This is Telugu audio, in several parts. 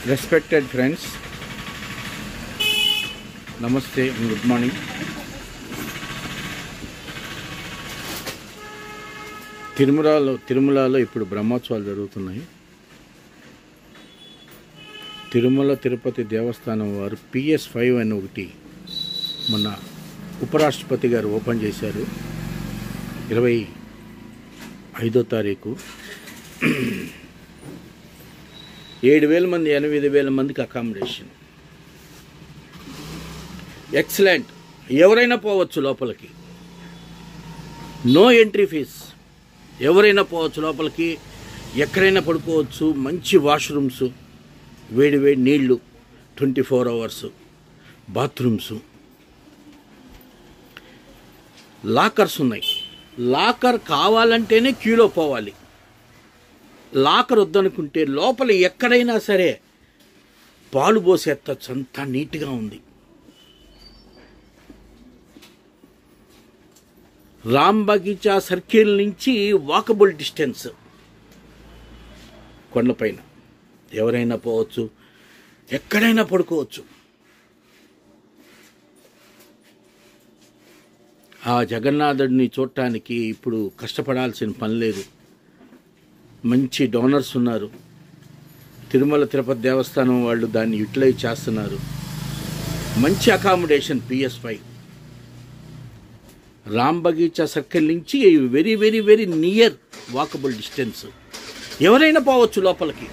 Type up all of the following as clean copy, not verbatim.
రెస్పెక్టెడ్ ఫ్రెండ్స్, నమస్తే అండ్ గుడ్ మార్నింగ్. తిరుమలలో ఇప్పుడు బ్రహ్మోత్సవాలు జరుగుతున్నాయి. తిరుమల తిరుపతి దేవస్థానం వారు PS5 అని ఒకటి మొన్న ఉపరాష్ట్రపతి గారు ఓపెన్ చేశారు. 25వ తారీఖు 7,000 మంది 8,000 మందికి అకామిడేషన్. ఎక్సలెంట్. ఎవరైనా పోవచ్చు లోపలికి, నో ఎంట్రీ ఫీజ్. ఎవరైనా పోవచ్చు లోపలికి, ఎక్కడైనా పడుకోవచ్చు. మంచి వాష్రూమ్స్, వేడి నీళ్లు, 24 hours బాత్రూమ్స్, లాకర్స్ ఉన్నాయి. లాకర్ కావాలంటేనే క్యూలో పోవాలి. లాకర్ వద్దనుకుంటే లోపల ఎక్కడైనా సరే పాలు పోసి ఎత్తచ్చు. అంతా నీట్గా ఉంది. రామ్ బగీచా సర్కిల్ నుంచి వాకబుల్ డిస్టెన్స్. కొండపైన ఎవరైనా పోవచ్చు, ఎక్కడైనా పడుకోవచ్చు. ఆ జగన్నాథుడిని చూడటానికి ఇప్పుడు కష్టపడాల్సిన పని లేదు. మంచి డోనర్స్ ఉన్నారు. తిరుమల తిరుపతి దేవస్థానం వాళ్ళు దాన్ని యూటిలైజ్ చేస్తున్నారు. మంచి accommodation. PS5 Ram Bagicha circle నుంచి very very very near walkable distance. ఎవరైనా పోవచ్చు లోపలికి.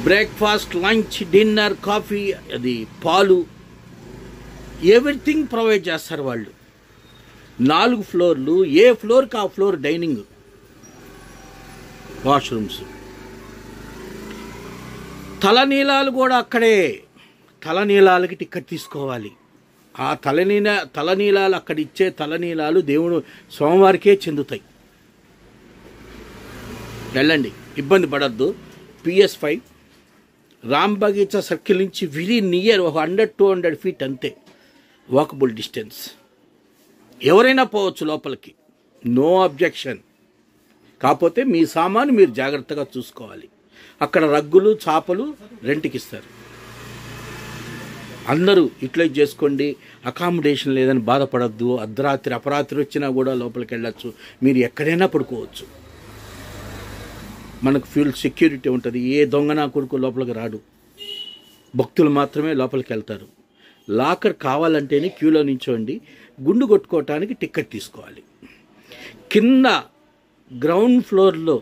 బ్రేక్ఫాస్ట్, లంచ్, డిన్నర్, కాఫీ, అది పాలు, ఎవ్రీథింగ్ ప్రొవైడ్ చేస్తారు వాళ్ళు. 4 ఫ్లోర్లు, ఏ ఫ్లోర్కి ఆ ఫ్లోర్ డైనింగ్, వాష్రూమ్స్. తలనీలాలు కూడా అక్కడే. తలనీలాలకి టికెట్ తీసుకోవాలి. ఆ తలనీలాలు అక్కడ ఇచ్చే తలనీలాలు దేవుడు స్వామివారికే చెందుతాయి. వెళ్ళండి, ఇబ్బంది పడద్దు. PS5 రామ్ బగీచా సర్కిల్ నుంచి వెరీ నియర్, 100-200 feet అంతే వాకబుల్ డిస్టెన్స్. ఎవరైనా పోవచ్చు లోపలికి, నో అబ్జెక్షన్. కాకపోతే మీ సామాను మీరు జాగ్రత్తగా చూసుకోవాలి. అక్కడ రగ్గులు, చాపలు రెంట్కి ఇస్తారు. అందరూ యూటిలైజ్ చేసుకోండి. అకామిడేషన్ లేదని బాధపడద్దు. అర్ధరాత్రి అపరాత్రి వచ్చినా కూడా లోపలికి వెళ్ళచ్చు. మీరు ఎక్కడైనా పడుకోవచ్చు. మనకు ఫుల్ సెక్యూరిటీ ఉంటుంది. ఏ దొంగ నా కొడుకు లోపలికి రాడు. భక్తులు మాత్రమే లోపలికి వెళ్తారు. లాకర్ కావాలంటేనే క్యూలో నించోండి. గుండు కొట్టుకోవటానికి టికెట్ తీసుకోవాలి. కింద గ్రౌండ్ ఫ్లోర్లో